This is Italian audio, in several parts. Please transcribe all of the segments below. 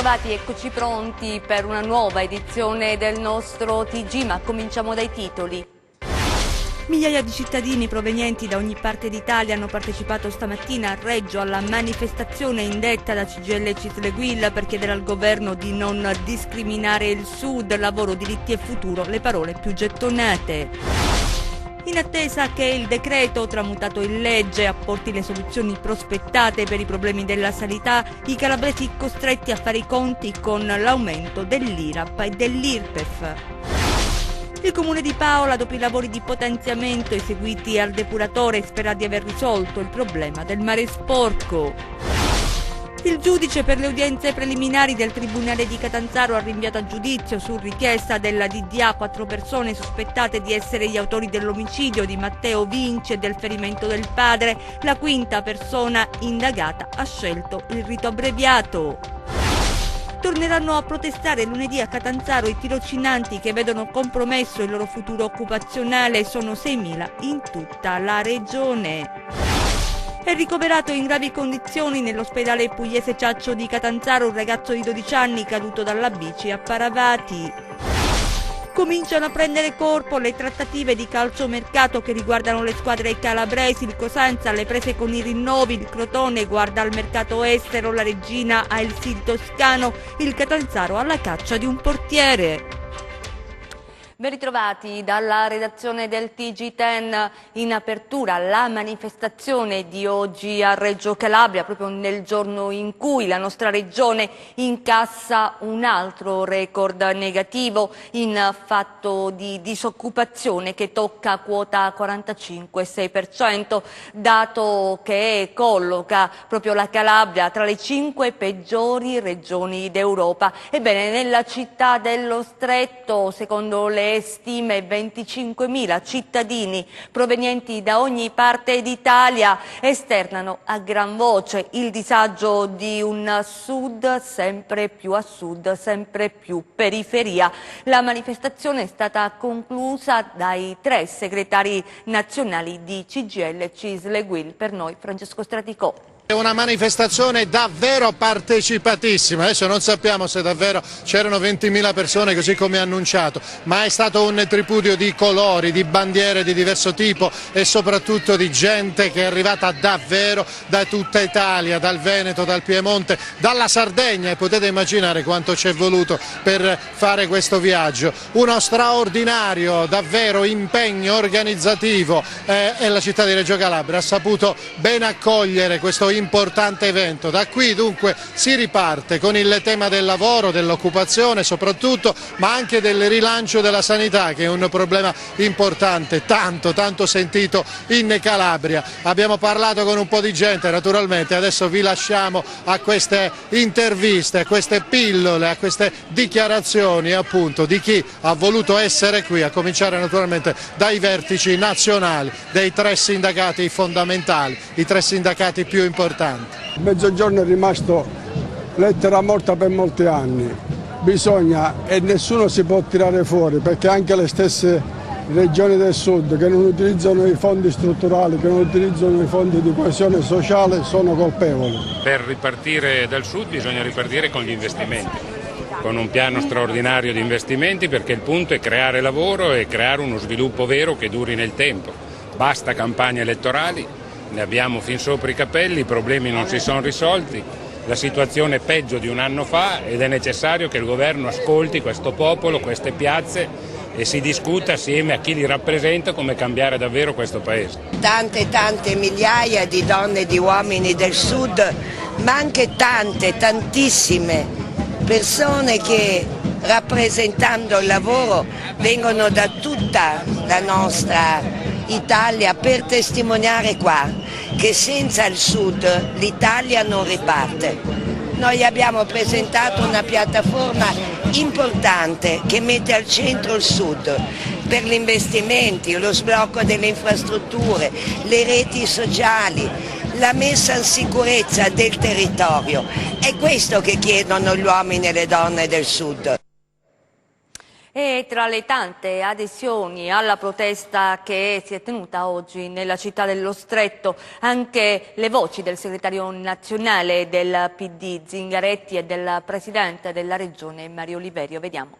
ritrovati, eccoci pronti per una nuova edizione del nostro TG, ma cominciamo dai titoli. Migliaia di cittadini provenienti da ogni parte d'Italia hanno partecipato stamattina a Reggio alla manifestazione indetta da CGIL e CISL-UIL per chiedere al governo di non discriminare il Sud, lavoro, diritti e futuro, le parole più gettonate. In attesa che il decreto, tramutato in legge, apporti le soluzioni prospettate per i problemi della sanità, i calabresi costretti a fare i conti con l'aumento dell'IRAP e dell'IRPEF. Il comune di Paola, dopo i lavori di potenziamento eseguiti al depuratore, spera di aver risolto il problema del mare sporco. Il giudice per le udienze preliminari del Tribunale di Catanzaro ha rinviato a giudizio su richiesta della DDA 4 persone sospettate di essere gli autori dell'omicidio di Matteo Vinci e del ferimento del padre. La quinta persona indagata ha scelto il rito abbreviato. Torneranno a protestare lunedì a Catanzaro i tirocinanti che vedono compromesso il loro futuro occupazionale. Sono 6.000 in tutta la regione. È ricoverato in gravi condizioni nell'ospedale pugliese Ciaccio di Catanzaro un ragazzo di 12 anni caduto dalla bici a Paravati. Cominciano a prendere corpo le trattative di calciomercato che riguardano le squadre calabresi. Il Cosenza alle prese con i rinnovi, il Crotone guarda al mercato estero, la Regina ha il Sil toscano, il Catanzaro alla caccia di un portiere. Ben ritrovati dalla redazione del TG10. In apertura la manifestazione di oggi a Reggio Calabria, proprio nel giorno in cui la nostra regione incassa un altro record negativo in fatto di disoccupazione che tocca quota 45,6%, dato che colloca proprio la Calabria tra le 5 peggiori regioni d'Europa. Ebbene, nella città dello Stretto, secondo le stime, 25.000 cittadini provenienti da ogni parte d'Italia esternano a gran voce il disagio di un Sud sempre più a Sud, sempre più periferia. La manifestazione è stata conclusa dai 3 segretari nazionali di CGIL, CISL e UIL. Per noi Francesco Straticò. È una manifestazione davvero partecipatissima, adesso non sappiamo se davvero c'erano 20.000 persone così come annunciato, ma è stato un tripudio di colori, di bandiere di diverso tipo e soprattutto di gente che è arrivata davvero da tutta Italia, dal Veneto, dal Piemonte, dalla Sardegna, e potete immaginare quanto ci è voluto per fare questo viaggio. Uno straordinario davvero impegno organizzativo e la città di Reggio Calabria ha saputo ben accogliere questo importante evento. Da qui dunque si riparte con il tema del lavoro, dell'occupazione soprattutto, ma anche del rilancio della sanità, che è un problema importante, tanto sentito in Calabria. Abbiamo parlato con un po' di gente naturalmente, adesso vi lasciamo a queste interviste, a queste pillole, a queste dichiarazioni appunto di chi ha voluto essere qui, a cominciare naturalmente dai vertici nazionali dei 3 sindacati fondamentali, i 3 sindacati più importanti. Il Mezzogiorno è rimasto lettera morta per molti anni, bisogna, e nessuno si può tirare fuori, perché anche le stesse regioni del Sud che non utilizzano i fondi strutturali, che non utilizzano i fondi di coesione sociale sono colpevoli. Per ripartire dal Sud bisogna ripartire con gli investimenti, con un piano straordinario di investimenti, perché il punto è creare lavoro e creare uno sviluppo vero che duri nel tempo. Basta campagne elettorali. Ne abbiamo fin sopra i capelli, i problemi non si sono risolti, la situazione è peggio di un anno fa ed è necessario che il governo ascolti questo popolo, queste piazze e si discuta assieme a chi li rappresenta come cambiare davvero questo paese. Tante migliaia di donne e di uomini del Sud, ma anche tantissime persone che rappresentando il lavoro vengono da tutta la nostra Italia per testimoniare qua che senza il Sud l'Italia non riparte. Noi abbiamo presentato una piattaforma importante che mette al centro il Sud per gli investimenti, lo sblocco delle infrastrutture, le reti sociali, la messa in sicurezza del territorio. È questo che chiedono gli uomini e le donne del Sud. E tra le tante adesioni alla protesta che si è tenuta oggi nella città dello Stretto, anche le voci del segretario nazionale del PD Zingaretti e del presidente della regione Mario Oliverio. Vediamo.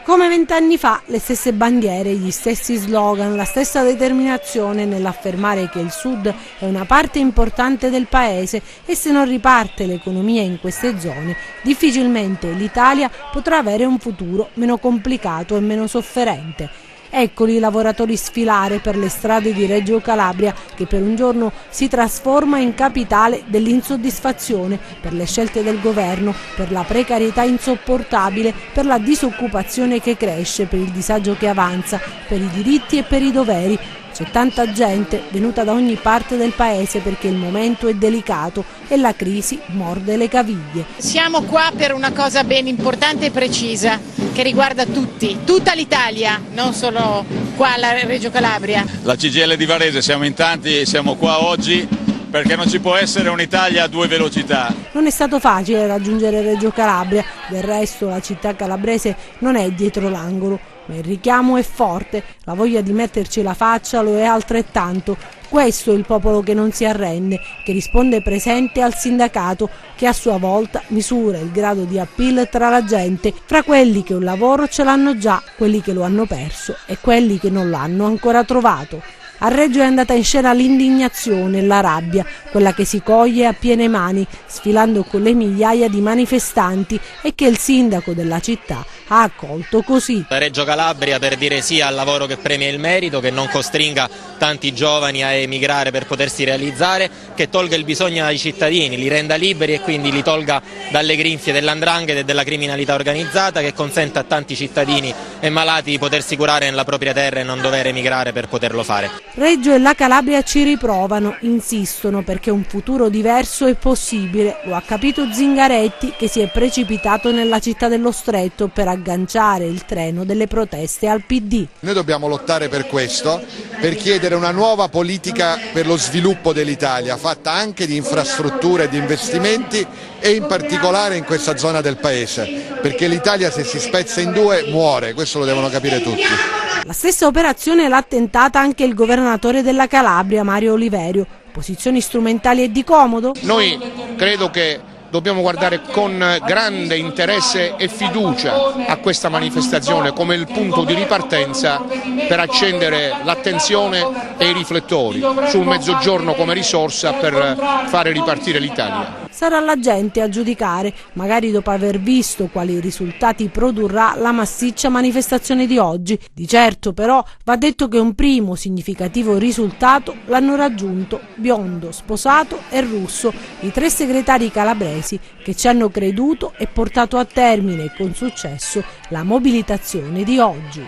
Come 20 anni fa, le stesse bandiere, gli stessi slogan, la stessa determinazione nell'affermare che il Sud è una parte importante del paese e se non riparte l'economia in queste zone, difficilmente l'Italia potrà avere un futuro meno complicato e meno sofferente. Eccoli i lavoratori sfilare per le strade di Reggio Calabria, che per un giorno si trasforma in capitale dell'insoddisfazione per le scelte del governo, per la precarietà insopportabile, per la disoccupazione che cresce, per il disagio che avanza, per i diritti e per i doveri. C'è tanta gente venuta da ogni parte del paese perché il momento è delicato e la crisi morde le caviglie. Siamo qua per una cosa ben importante e precisa che riguarda tutti, tutta l'Italia, non solo qua alla Reggio Calabria. La CGIL di Varese, siamo in tanti, siamo qua oggi perché non ci può essere un'Italia a due velocità. Non è stato facile raggiungere Reggio Calabria, del resto la città calabrese non è dietro l'angolo. Ma il richiamo è forte, la voglia di metterci la faccia lo è altrettanto. Questo è il popolo che non si arrende, che risponde presente al sindacato, che a sua volta misura il grado di appeal tra la gente, fra quelli che un lavoro ce l'hanno già, quelli che lo hanno perso e quelli che non l'hanno ancora trovato. A Reggio è andata in scena l'indignazione e la rabbia, quella che si coglie a piene mani, sfilando con le migliaia di manifestanti e che il sindaco della città ha accolto così. Reggio Calabria per dire sì al lavoro che premia il merito, che non costringa tanti giovani a emigrare per potersi realizzare, che tolga il bisogno ai cittadini, li renda liberi e quindi li tolga dalle grinfie dell''ndrangheta e della criminalità organizzata, che consenta a tanti cittadini e malati di potersi curare nella propria terra e non dover emigrare per poterlo fare. Reggio e la Calabria ci riprovano, insistono perché un futuro diverso è possibile. Lo ha capito Zingaretti, che si è precipitato nella città dello Stretto per agganciare il treno delle proteste al PD. Noi dobbiamo lottare per questo, per chiedere una nuova politica per lo sviluppo dell'Italia, fatta anche di infrastrutture e di investimenti e in particolare in questa zona del paese, perché l'Italia se si spezza in due muore, questo lo devono capire tutti. La stessa operazione l'ha tentata anche il governatore della Calabria, Mario Oliverio. Posizioni strumentali e di comodo? Noi credo che dobbiamo guardare con grande interesse e fiducia a questa manifestazione come il punto di ripartenza per accendere l'attenzione e i riflettori sul Mezzogiorno come risorsa per fare ripartire l'Italia. Sarà la gente a giudicare, magari dopo aver visto quali risultati produrrà la massiccia manifestazione di oggi. Di certo però va detto che un primo significativo risultato l'hanno raggiunto biondo, sposato e russo, i 3 segretari calabresi che ci hanno creduto e portato a termine con successo la mobilitazione di oggi.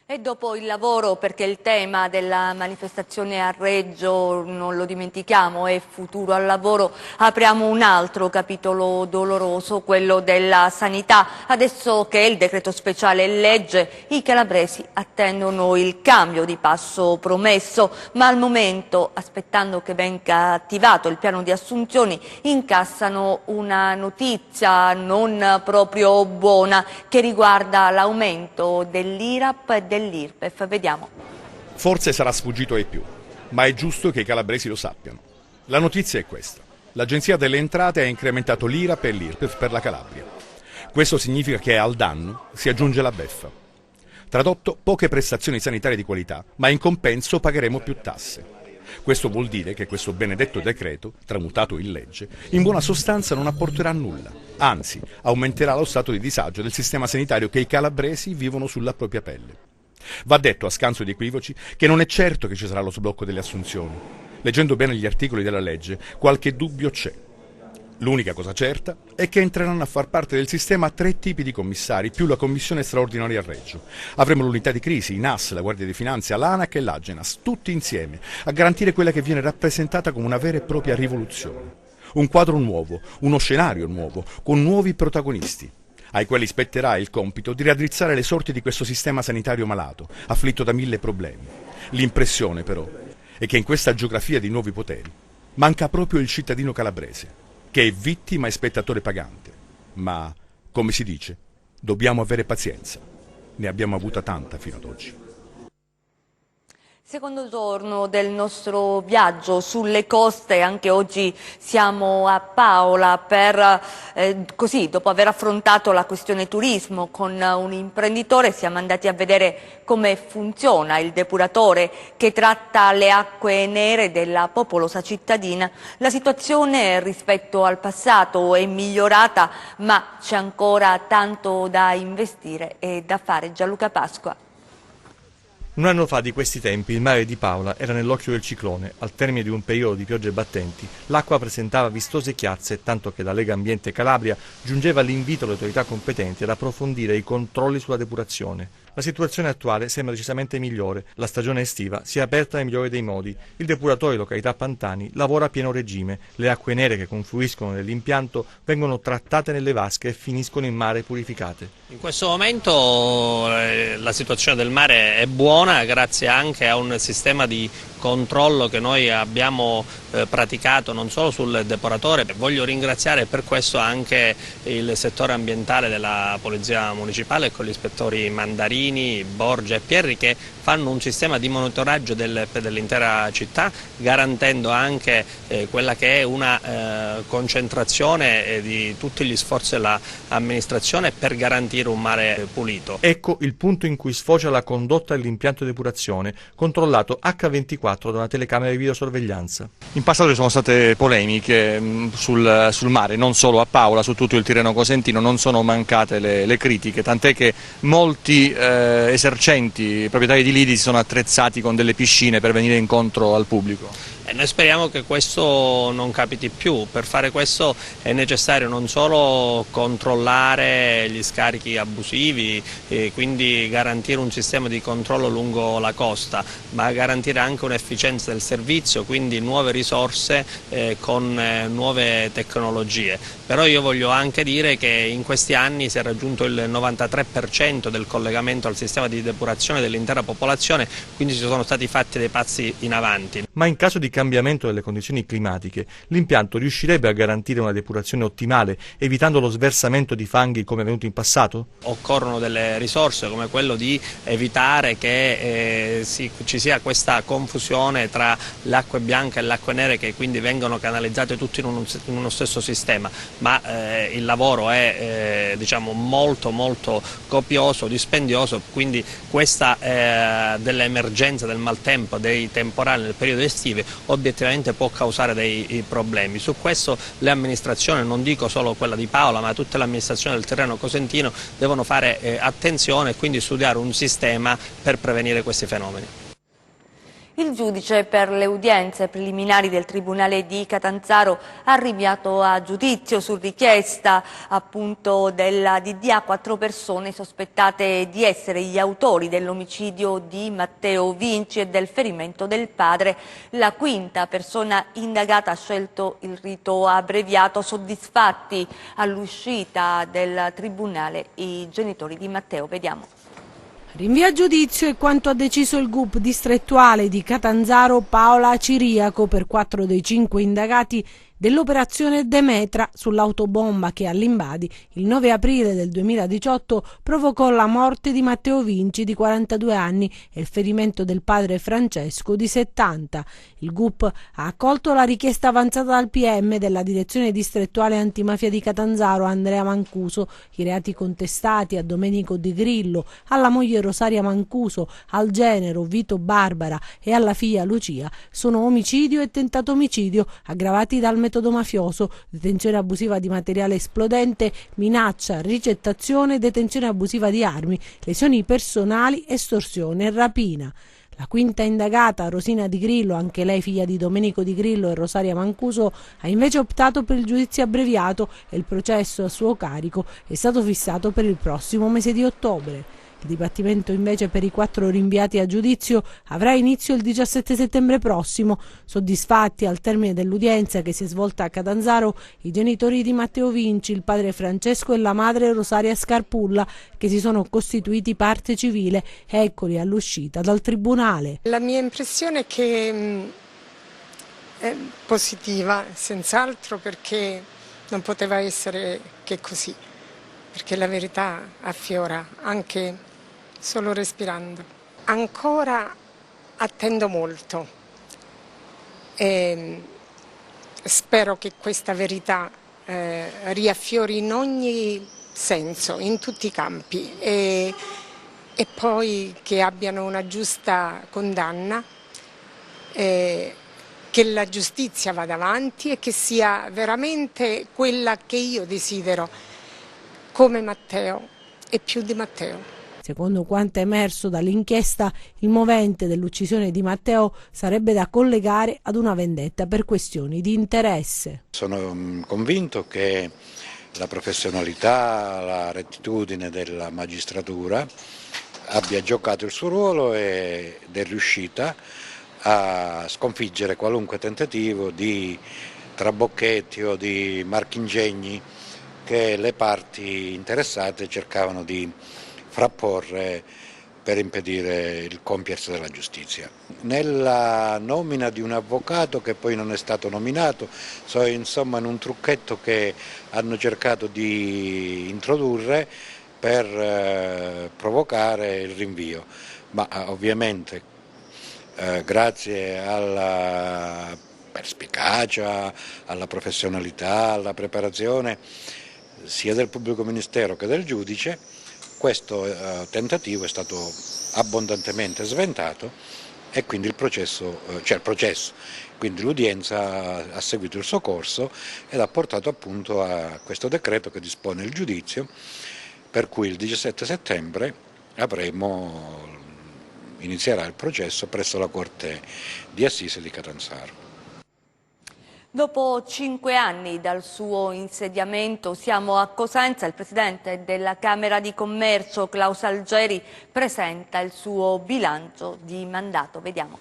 E dopo il lavoro, perché il tema della manifestazione a Reggio, non lo dimentichiamo, è futuro al lavoro, apriamo un altro capitolo doloroso, quello della sanità. Adesso che il decreto speciale è legge, i calabresi attendono il cambio di passo promesso, ma al momento, aspettando che venga attivato il piano di assunzioni, incassano una notizia non proprio buona che riguarda l'aumento dell'IRAP e dell'IRPEF. Vediamo. Forse sarà sfuggito ai più, ma è giusto che i calabresi lo sappiano. La notizia è questa. L'Agenzia delle Entrate ha incrementato l'IRAP e l'IRPEF per la Calabria. Questo significa che al danno si aggiunge la beffa. Tradotto, poche prestazioni sanitarie di qualità, ma in compenso pagheremo più tasse. Questo vuol dire che questo benedetto decreto, tramutato in legge, in buona sostanza non apporterà nulla. Anzi, aumenterà lo stato di disagio del sistema sanitario che i calabresi vivono sulla propria pelle. Va detto, a scanso di equivoci, che non è certo che ci sarà lo sblocco delle assunzioni. Leggendo bene gli articoli della legge, qualche dubbio c'è. L'unica cosa certa è che entreranno a far parte del sistema 3 tipi di commissari, più la commissione straordinaria a Reggio. Avremo l'unità di crisi, i NAS, la Guardia di Finanza, l'ANAC e l'Agenas, tutti insieme, a garantire quella che viene rappresentata come una vera e propria rivoluzione. Un quadro nuovo, uno scenario nuovo, con nuovi protagonisti, ai quali spetterà il compito di raddrizzare le sorti di questo sistema sanitario malato, afflitto da 1000 problemi. L'impressione, però, è che in questa geografia di nuovi poteri manca proprio il cittadino calabrese, che è vittima e spettatore pagante, ma, come si dice, Dobbiamo avere pazienza. Ne abbiamo avuta tanta fino ad oggi. Secondo giorno del nostro viaggio sulle coste, anche oggi siamo a Paola per, così, dopo aver affrontato la questione turismo con un imprenditore, siamo andati a vedere come funziona il depuratore che tratta le acque nere della popolosa cittadina. La situazione rispetto al passato è migliorata, ma c'è ancora tanto da investire e da fare. Gianluca Pasqua. Un anno fa di questi tempi il mare di Paola era nell'occhio del ciclone. Al termine di un periodo di piogge battenti, l'acqua presentava vistose chiazze, tanto che la Lega Ambiente Calabria giungeva l'invito alle autorità competenti ad approfondire i controlli sulla depurazione. La situazione attuale sembra decisamente migliore. La stagione estiva si è aperta nel migliore dei modi. Il depuratore località Pantani lavora a pieno regime. Le acque nere che confluiscono nell'impianto vengono trattate nelle vasche e finiscono in mare purificate. In questo momento la situazione del mare è buona grazie anche a un sistema di controllo che noi abbiamo praticato non solo sul depuratore. Voglio ringraziare per questo anche il settore ambientale della Polizia Municipale con gli ispettori Mandarini, Borgia e Pierri che fanno un sistema di monitoraggio dell'intera città, garantendo anche quella che è una concentrazione di tutti gli sforzi dell'amministrazione per garantire un mare pulito. Ecco il punto in cui sfocia la condotta dell'impianto di depurazione, controllato H24 da una telecamera di videosorveglianza. In passato ci sono state polemiche sul mare, non solo a Paola, su tutto il Tirreno Cosentino, non sono mancate le critiche, tant'è che molti esercenti, proprietari di lidi si sono attrezzati con delle piscine per venire incontro al pubblico. Noi speriamo che questo non capiti più. Per fare questo è necessario non solo controllare gli scarichi abusivi, quindi garantire un sistema di controllo lungo la costa, ma garantire anche un'efficienza del servizio, quindi nuove risorse con nuove tecnologie. Però io voglio anche dire che in questi anni si è raggiunto il 93% del collegamento al sistema di depurazione dell'intera popolazione, quindi ci sono stati fatti dei passi in avanti. Ma in caso di cambiamento delle condizioni climatiche, l'impianto riuscirebbe a garantire una depurazione ottimale, evitando lo sversamento di fanghi come è avvenuto in passato? Occorrono delle risorse come quello di evitare che ci sia questa confusione tra le acque bianche e le acque nere, che quindi vengono canalizzate tutte in uno stesso sistema, ma il lavoro è molto copioso, dispendioso, quindi questa dell'emergenza del maltempo, dei temporali nel periodo estivo obiettivamente può causare dei problemi. Su questo le amministrazioni, non dico solo quella di Paola, ma tutte le amministrazioni del Tirreno Cosentino devono fare attenzione e quindi studiare un sistema per prevenire questi fenomeni. Il giudice per le udienze preliminari del Tribunale di Catanzaro ha rinviato a giudizio su richiesta appunto della DDA 4 persone sospettate di essere gli autori dell'omicidio di Matteo Vinci e del ferimento del padre. La quinta persona indagata ha scelto il rito abbreviato. Soddisfatti all'uscita del Tribunale i genitori di Matteo. Vediamo. Rinvio a giudizio è quanto ha deciso il GUP distrettuale di Catanzaro Paola Ciriaco per 4 dei 5 indagati dell'operazione Demetra sull'autobomba che all'Imbadi il 9 aprile del 2018 provocò la morte di Matteo Vinci di 42 anni e il ferimento del padre Francesco di 70. Il GUP ha accolto la richiesta avanzata dal PM della direzione distrettuale antimafia di Catanzaro Andrea Mancuso. I reati contestati a Domenico Di Grillo, alla moglie Rosaria Mancuso, al genero Vito Barbara e alla figlia Lucia sono omicidio e tentato omicidio aggravati dal metodo mafioso, detenzione abusiva di materiale esplodente, minaccia, ricettazione, detenzione abusiva di armi, lesioni personali, estorsione e rapina. La quinta indagata, Rosina Di Grillo, anche lei figlia di Domenico Di Grillo e Rosaria Mancuso, ha invece optato per il giudizio abbreviato e il processo a suo carico è stato fissato per il prossimo mese di ottobre. Il dibattimento invece per i 4 rinviati a giudizio avrà inizio il 17 settembre prossimo. Soddisfatti al termine dell'udienza che si è svolta a Catanzaro, i genitori di Matteo Vinci, il padre Francesco e la madre Rosaria Scarpulla, che si sono costituiti parte civile, eccoli all'uscita dal tribunale. La mia impressione è che è positiva, senz'altro, perché non poteva essere che così. perché la verità affiora anche solo respirando. Ancora attendo molto e spero che questa verità riaffiori in ogni senso, in tutti i campi e poi che abbiano una giusta condanna, che la giustizia vada avanti e che sia veramente quella che io desidero, come Matteo e più di Matteo. Secondo quanto emerso dall'inchiesta, il movente dell'uccisione di Matteo sarebbe da collegare ad una vendetta per questioni di interesse. Sono convinto che la professionalità, la rettitudine della magistratura abbia giocato il suo ruolo ed è riuscita a sconfiggere qualunque tentativo di trabocchetti o di marchingegni che le parti interessate cercavano di frapporre per impedire il compiersi della giustizia. Nella nomina di un avvocato che poi non è stato nominato, insomma in un trucchetto che hanno cercato di introdurre per provocare il rinvio, ma ovviamente grazie alla perspicacia, alla professionalità, alla preparazione sia del pubblico ministero che del giudice, questo tentativo è stato abbondantemente sventato e quindi quindi l'udienza ha seguito il suo corso ed ha portato appunto a questo decreto che dispone il giudizio, per cui il 17 settembre inizierà il processo presso la Corte di Assise di Catanzaro. Dopo 5 anni dal suo insediamento siamo a Cosenza. Il presidente della Camera di Commercio, Klaus Algeri, presenta il suo bilancio di mandato. Vediamo.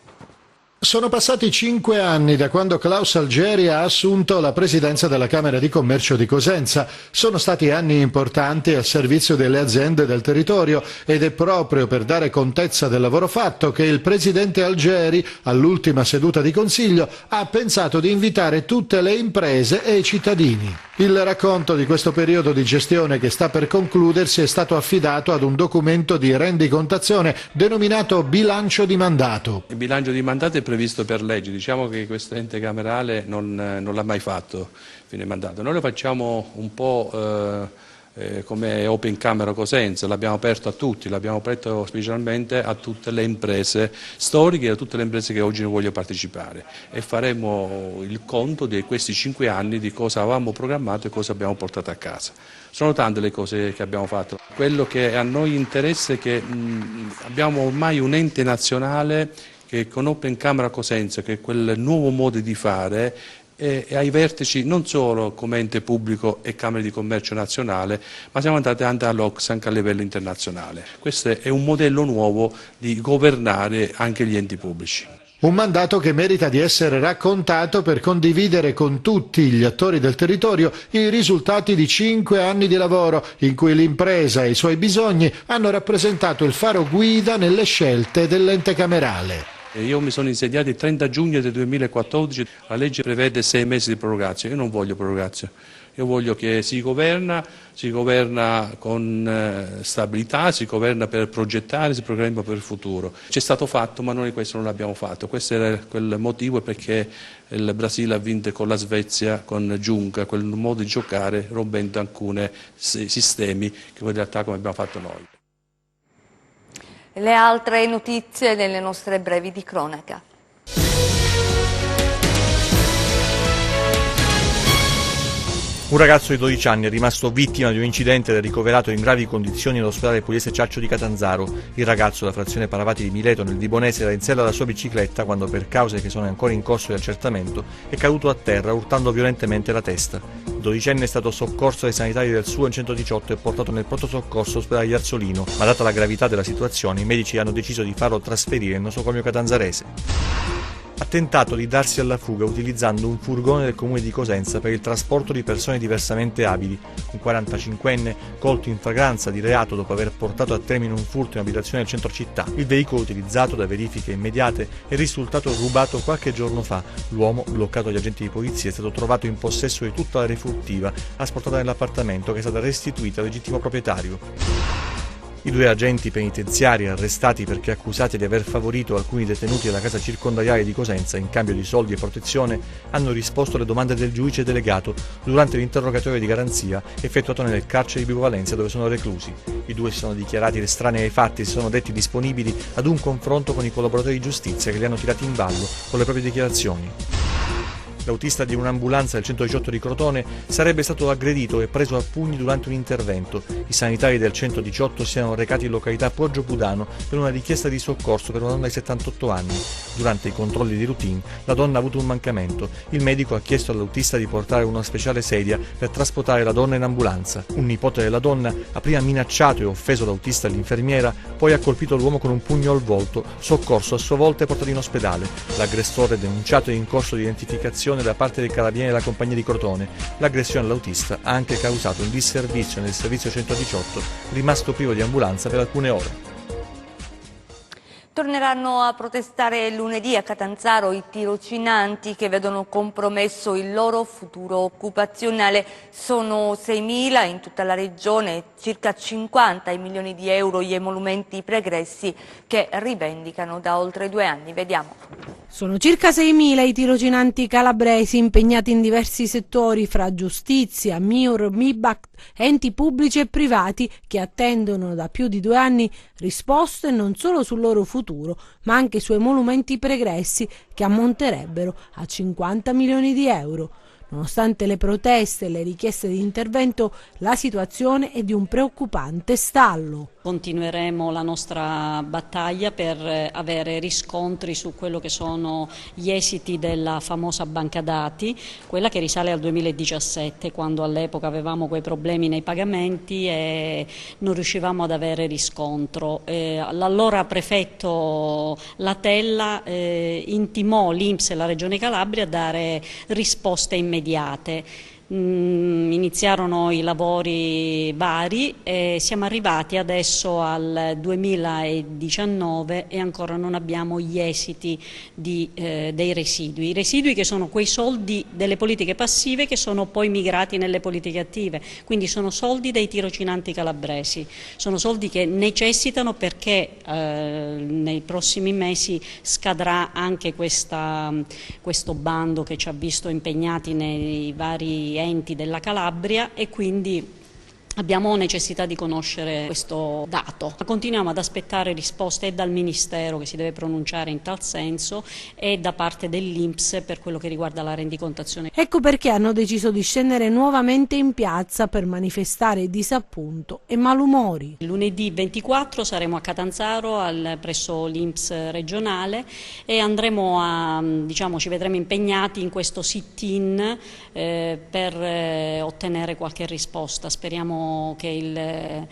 Sono passati 5 anni da quando Klaus Algeri ha assunto la presidenza della Camera di Commercio di Cosenza. Sono stati anni importanti al servizio delle aziende del territorio ed è proprio per dare contezza del lavoro fatto che il presidente Algeri, all'ultima seduta di Consiglio, ha pensato di invitare tutte le imprese e i cittadini. Il racconto di questo periodo di gestione che sta per concludersi è stato affidato ad un documento di rendicontazione denominato bilancio di mandato. Il bilancio di mandato è previsto per legge, diciamo che questo ente camerale non l'ha mai fatto fine mandato. Noi lo facciamo un po' come Open Camera Cosenza, l'abbiamo aperto a tutti, l'abbiamo aperto specialmente a tutte le imprese storiche e a tutte le imprese che oggi non vogliono partecipare e faremo il conto di questi 5 anni di cosa avevamo programmato e cosa abbiamo portato a casa. Sono tante le cose che abbiamo fatto. Quello che a noi interessa è che abbiamo ormai un ente nazionale che con Open Camera Cosenza, che è quel nuovo modo di fare, e ai vertici non solo come ente pubblico e Camere di Commercio nazionale, ma siamo andati anche all'Ocse, anche a livello internazionale. Questo è un modello nuovo di governare anche gli enti pubblici. Un mandato che merita di essere raccontato per condividere con tutti gli attori del territorio i risultati di 5 anni di lavoro in cui l'impresa e i suoi bisogni hanno rappresentato il faro guida nelle scelte dell'ente camerale. Io mi sono insediato il 30 giugno del 2014, la legge prevede 6 mesi di prorogazione, io non voglio prorogazione, io voglio che si governa con stabilità, si governa per progettare, si programma per il futuro. C'è stato fatto, ma noi questo non l'abbiamo fatto, questo era quel motivo perché il Brasile ha vinto con la Svezia, con Giunca, quel modo di giocare, rompendo alcuni sistemi che in realtà come abbiamo fatto noi. Le altre notizie nelle nostre brevi di cronaca. Un ragazzo di 12 anni è rimasto vittima di un incidente ed è ricoverato in gravi condizioni all'ospedale Pugliese Ciaccio di Catanzaro. Il ragazzo della frazione Paravati di Mileto nel Vibonese era in sella alla sua bicicletta quando, per cause che sono ancora in corso di accertamento, è caduto a terra urtando violentemente la testa. Il dodicenne è stato soccorso dai sanitari del SUA 118 e portato nel pronto soccorso ospedale di Arzolino, ma data la gravità della situazione i medici hanno deciso di farlo trasferire in nosocomio catanzarese. ha tentato di darsi alla fuga utilizzando un furgone del comune di Cosenza per il trasporto di persone diversamente abili. Un 45enne colto in flagranza di reato dopo aver portato a termine un furto in abitazione del centro città. Il veicolo utilizzato da verifiche immediate è risultato rubato qualche giorno fa. L'uomo, bloccato dagli agenti di polizia, è stato trovato in possesso di tutta la refurtiva asportata nell'appartamento, che è stata restituita al legittimo proprietario. I 2 agenti penitenziari arrestati perché accusati di aver favorito alcuni detenuti della casa circondariale di Cosenza in cambio di soldi e protezione hanno risposto alle domande del giudice delegato durante l'interrogatorio di garanzia effettuato nel carcere di Vibo Valentia, dove sono reclusi. I 2 si sono dichiarati estranei ai fatti e si sono detti disponibili ad un confronto con i collaboratori di giustizia che li hanno tirati in ballo con le proprie dichiarazioni. L'autista di un'ambulanza del 118 di Crotone sarebbe stato aggredito e preso a pugni durante un intervento. I sanitari del 118 si erano recati in località Poggio Budano per una richiesta di soccorso per una donna di 78 anni. Durante i controlli di routine la donna ha avuto un mancamento. Il medico ha chiesto all'autista di portare una speciale sedia per trasportare la donna in ambulanza. Un nipote della donna ha prima minacciato e offeso l'autista e l'infermiera, poi ha colpito l'uomo con un pugno al volto, soccorso a sua volta e portato in ospedale. L'aggressore denunciato è in corso di identificazione da parte dei carabinieri della compagnia di Crotone. L'aggressione all'autista ha anche causato un disservizio nel servizio 118, rimasto privo di ambulanza per alcune ore. Torneranno a protestare lunedì a Catanzaro i tirocinanti che vedono compromesso il loro futuro occupazionale. Sono 6.000 in tutta la regione, circa 50 i milioni di euro gli emolumenti pregressi che rivendicano da oltre 2 anni. Vediamo. Sono circa 6.000 i tirocinanti calabresi impegnati in diversi settori fra giustizia, MIUR, MIBACT, enti pubblici e privati che attendono da più di 2 anni risposte non solo sul loro futuro, ma anche su emolumenti pregressi che ammonterebbero a 50 milioni di euro. Nonostante le proteste e le richieste di intervento, la situazione è di un preoccupante stallo. Continueremo la nostra battaglia per avere riscontri su quello che sono gli esiti della famosa banca dati, quella che risale al 2017, quando all'epoca avevamo quei problemi nei pagamenti e non riuscivamo ad avere riscontro. L'allora prefetto Latella intimò l'INPS e la Regione Calabria a dare risposte immediate. Iniziarono i lavori vari e siamo arrivati adesso al 2019 e ancora non abbiamo gli esiti dei residui. I residui che sono quei soldi delle politiche passive che sono poi migrati nelle politiche attive, quindi sono soldi dei tirocinanti calabresi, sono soldi che necessitano perché nei prossimi mesi scadrà anche questo bando che ci ha visto impegnati nei vari enti della Calabria e quindi abbiamo necessità di conoscere questo dato. Continuiamo ad aspettare risposte e dal Ministero, che si deve pronunciare in tal senso, e da parte dell'INPS per quello che riguarda la rendicontazione. Ecco perché hanno deciso di scendere nuovamente in piazza per manifestare disappunto e malumori. Lunedì 24 saremo a Catanzaro presso l'INPS regionale e andremo ci vedremo impegnati in questo sit-in per ottenere qualche risposta. Speriamo che il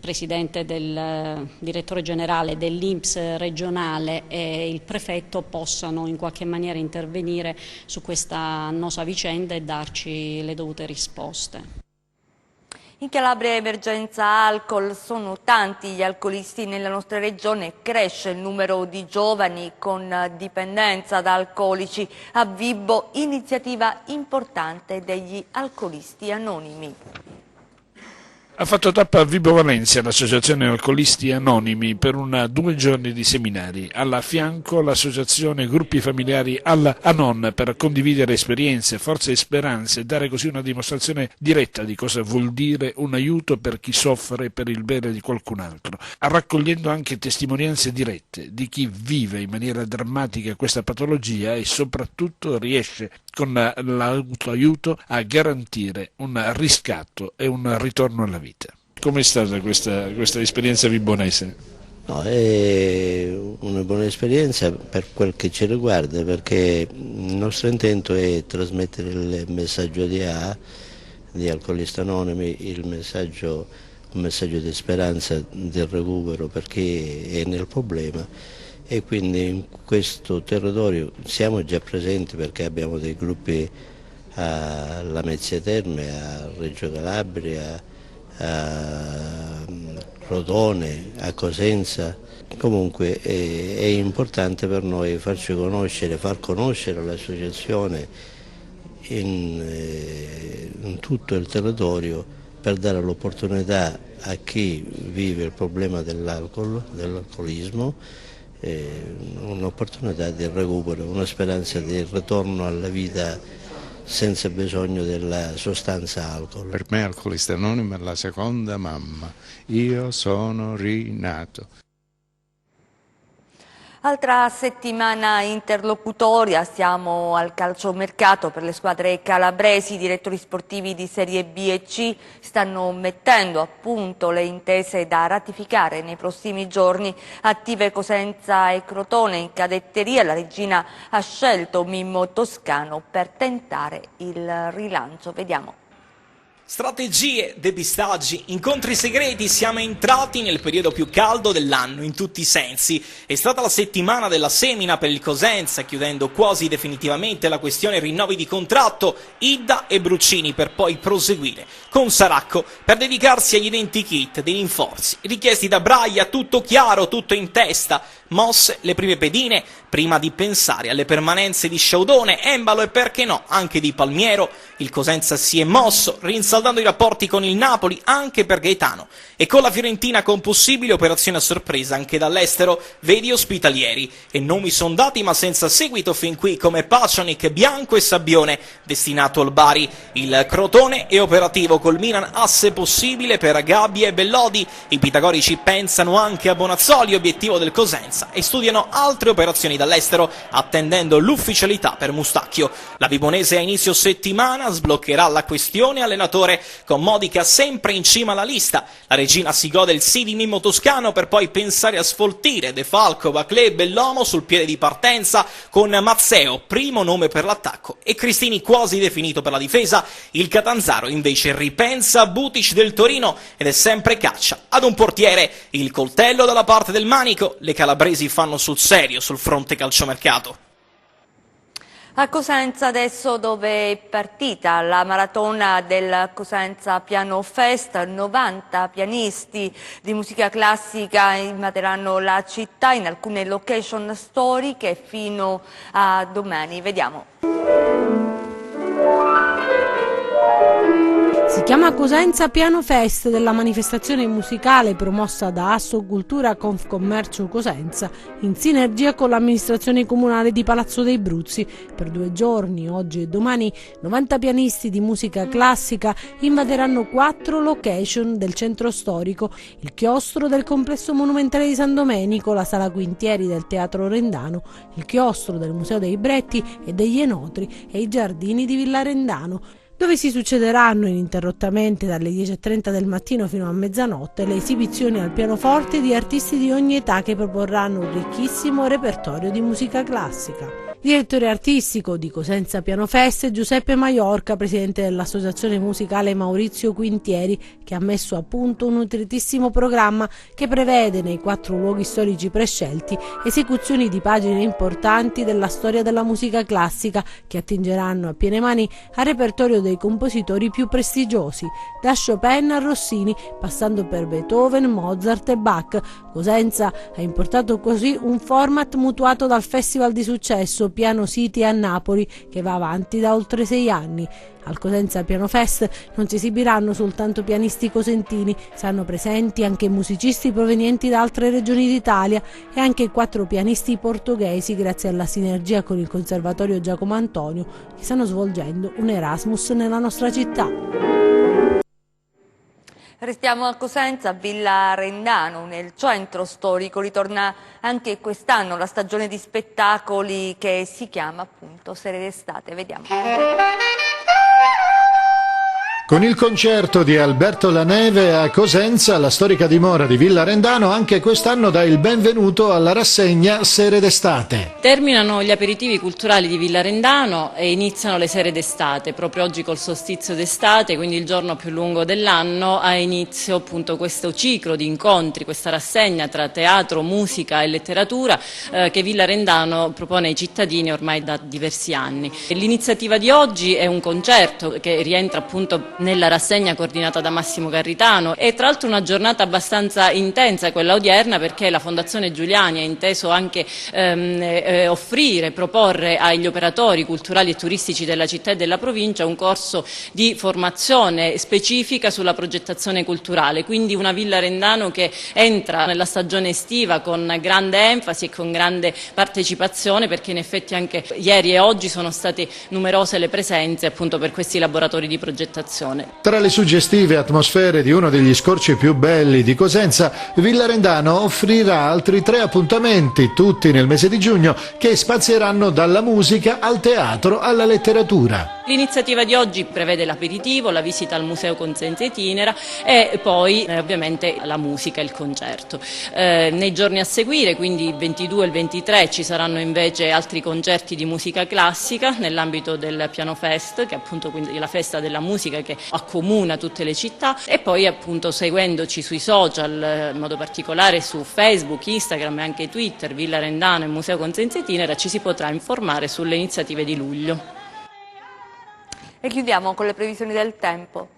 presidente del direttore generale dell'INPS regionale e il prefetto possano in qualche maniera intervenire su questa annosa vicenda e darci le dovute risposte. In Calabria emergenza alcol, sono tanti gli alcolisti nella nostra regione, cresce il numero di giovani con dipendenza da alcolici. A Vibo, iniziativa importante degli alcolisti anonimi. Ha fatto tappa a Vibo Valentia l'associazione Alcolisti Anonimi per 2 giorni di seminari. Alla fianco l'associazione Gruppi Familiari Al-Anon per condividere esperienze, forze e speranze e dare così una dimostrazione diretta di cosa vuol dire un aiuto per chi soffre per il bene di qualcun altro, raccogliendo anche testimonianze dirette di chi vive in maniera drammatica questa patologia e soprattutto riesce con l'autoaiuto a garantire un riscatto e un ritorno alla vita. Com'è stata questa esperienza vibonese? No, è una buona esperienza per quel che ci riguarda, perché il nostro intento è trasmettere il messaggio di Alcolisti Anonimi, un messaggio di speranza, del recupero per chi è nel problema e quindi in questo territorio siamo già presenti perché abbiamo dei gruppi a Lamezia Terme, a Reggio Calabria, a Crotone, a Cosenza. Comunque è importante per noi farci conoscere, far conoscere l'associazione in tutto il territorio per dare l'opportunità a chi vive il problema dell'alcolismo, un'opportunità di recupero, una speranza di ritorno alla vita senza bisogno della sostanza alcol. Per me Alcolisti Anonimi è la seconda mamma, io sono rinato. Altra settimana interlocutoria, siamo al calciomercato per le squadre calabresi. I direttori sportivi di Serie B e C stanno mettendo a punto le intese da ratificare nei prossimi giorni. Attive Cosenza e Crotone in cadetteria, la Regina ha scelto Mimmo Toscano per tentare il rilancio. Vediamo. Strategie, depistaggi, incontri segreti, siamo entrati nel periodo più caldo dell'anno in tutti i sensi. È stata la settimana della semina per il Cosenza, chiudendo quasi definitivamente la questione rinnovi di contratto, Idda e Bruccini, per poi proseguire con Saracco per dedicarsi agli identikit dei rinforzi richiesti da Braia. Tutto chiaro, tutto in testa, mosse le prime pedine prima di pensare alle permanenze di Sciaudone, Embalo e perché no anche di Palmiero. Il Cosenza si è mosso rinsaldando i rapporti con il Napoli anche per Gaetano e con la Fiorentina con possibile operazione a sorpresa anche dall'estero, vedi Ospitalieri, e nomi sondati ma senza seguito fin qui come Pacionic, Bianco e Sabbione destinato al Bari. Il Crotone è operativo col Milan asse possibile per Gabbia e Bellodi. I pitagorici pensano anche a Bonazzoli, obiettivo del Cosenza, e studiano altre operazioni dall'estero attendendo l'ufficialità per Mustacchio. La Vibonese a inizio settimana sbloccherà la questione allenatore con Modica sempre in cima alla lista. La Regina si gode il sì di Mimmo Toscano per poi pensare a sfoltire De Falco, Baclé e Bellomo sul piede di partenza con Mazzeo, primo nome per l'attacco, e Cristini quasi definito per la difesa. Il Catanzaro invece ripensa a Butic del Torino ed è sempre caccia ad un portiere. Il coltello dalla parte del manico, le calabresi fanno sul serio sul fronte calciomercato. A Cosenza adesso, dove è partita la maratona del Cosenza Piano Fest, 90 pianisti di musica classica invaderanno la città in alcune location storiche fino a domani. Vediamo. Si chiama Cosenza Piano Fest della manifestazione musicale promossa da Assocultura Confcommercio Cosenza in sinergia con l'amministrazione comunale di Palazzo dei Bruzzi. Per 2 giorni, oggi e domani, 90 pianisti di musica classica invaderanno 4 location del centro storico: il chiostro del complesso monumentale di San Domenico, la sala Quintieri del Teatro Rendano, il chiostro del Museo dei Bretti e degli Enotri e i giardini di Villa Rendano, dove si succederanno ininterrottamente dalle 10:30 del mattino fino a mezzanotte le esibizioni al pianoforte di artisti di ogni età che proporranno un ricchissimo repertorio di musica classica. Direttore artistico di Cosenza Piano Fest Giuseppe Maiorca, presidente dell'associazione musicale Maurizio Quintieri, che ha messo a punto un nutritissimo programma che prevede nei 4 luoghi storici prescelti esecuzioni di pagine importanti della storia della musica classica che attingeranno a piene mani al repertorio dei compositori più prestigiosi, da Chopin a Rossini, passando per Beethoven, Mozart e Bach. Cosenza ha importato così un format mutuato dal Festival di successo Piano City a Napoli, che va avanti da oltre 6 anni. Al Cosenza Piano Fest non si esibiranno soltanto pianisti cosentini, saranno presenti anche musicisti provenienti da altre regioni d'Italia e anche 4 pianisti portoghesi, grazie alla sinergia con il Conservatorio Giacomo Antonio, che stanno svolgendo un Erasmus nella nostra città. Restiamo a Cosenza, Villa Rendano, nel centro storico. Ritorna anche quest'anno la stagione di spettacoli che si chiama appunto Serie d'estate. Vediamo. Con il concerto di Alberto Laneve a Cosenza, la storica dimora di Villa Rendano anche quest'anno dà il benvenuto alla rassegna Sere d'estate. Terminano gli aperitivi culturali di Villa Rendano e iniziano le sere d'estate. Proprio oggi col solstizio d'estate, quindi il giorno più lungo dell'anno, ha inizio appunto questo ciclo di incontri, questa rassegna tra teatro, musica e letteratura che Villa Rendano propone ai cittadini ormai da diversi anni. L'iniziativa di oggi è un concerto che rientra appunto nella rassegna coordinata da Massimo Carritano. È tra l'altro una giornata abbastanza intensa quella odierna, perché la Fondazione Giuliani ha inteso anche proporre agli operatori culturali e turistici della città e della provincia un corso di formazione specifica sulla progettazione culturale, quindi una Villa Rendano che entra nella stagione estiva con grande enfasi e con grande partecipazione, perché in effetti anche ieri e oggi sono state numerose le presenze appunto per questi laboratori di progettazione. Tra le suggestive atmosfere di uno degli scorci più belli di Cosenza, Villa Rendano offrirà altri 3 appuntamenti, tutti nel mese di giugno, che spazieranno dalla musica al teatro alla letteratura. L'iniziativa di oggi prevede l'aperitivo, la visita al museo con senza itinera e poi ovviamente la musica e il concerto. Nei giorni a seguire, quindi il 22 e il 23, ci saranno invece altri concerti di musica classica nell'ambito del Piano Fest, che è appunto quindi la festa della musica che accomuna tutte le città, e poi appunto seguendoci sui social, in modo particolare su Facebook, Instagram e anche Twitter, Villa Rendano e Museo con senza itinera, ci si potrà informare sulle iniziative di luglio. E chiudiamo con le previsioni del tempo.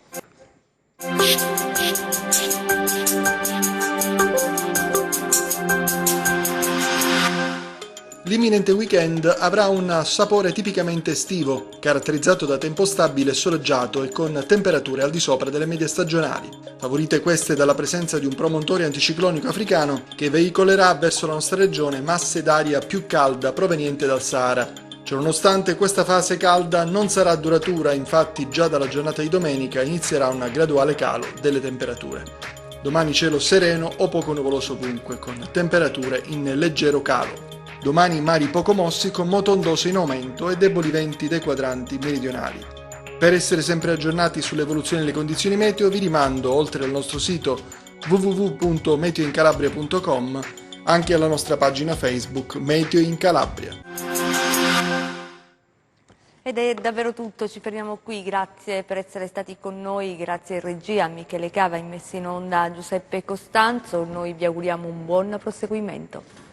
L'imminente weekend avrà un sapore tipicamente estivo, caratterizzato da tempo stabile e soleggiato e con temperature al di sopra delle medie stagionali, favorite queste dalla presenza di un promontorio anticiclonico africano che veicolerà verso la nostra regione masse d'aria più calda proveniente dal Sahara. Ciononostante, questa fase calda non sarà duratura, infatti già dalla giornata di domenica inizierà un graduale calo delle temperature. Domani cielo sereno o poco nuvoloso ovunque, con temperature in leggero calo. Domani mari poco mossi con moto ondoso in aumento e deboli venti dai quadranti meridionali. Per essere sempre aggiornati sull'evoluzione delle condizioni meteo vi rimando, oltre al nostro sito www.meteoincalabria.com, anche alla nostra pagina Facebook Meteo in Calabria. Ed è davvero tutto, ci fermiamo qui, grazie per essere stati con noi, grazie in regia a Michele Cava, in messa in onda Giuseppe Costanzo, noi vi auguriamo un buon proseguimento.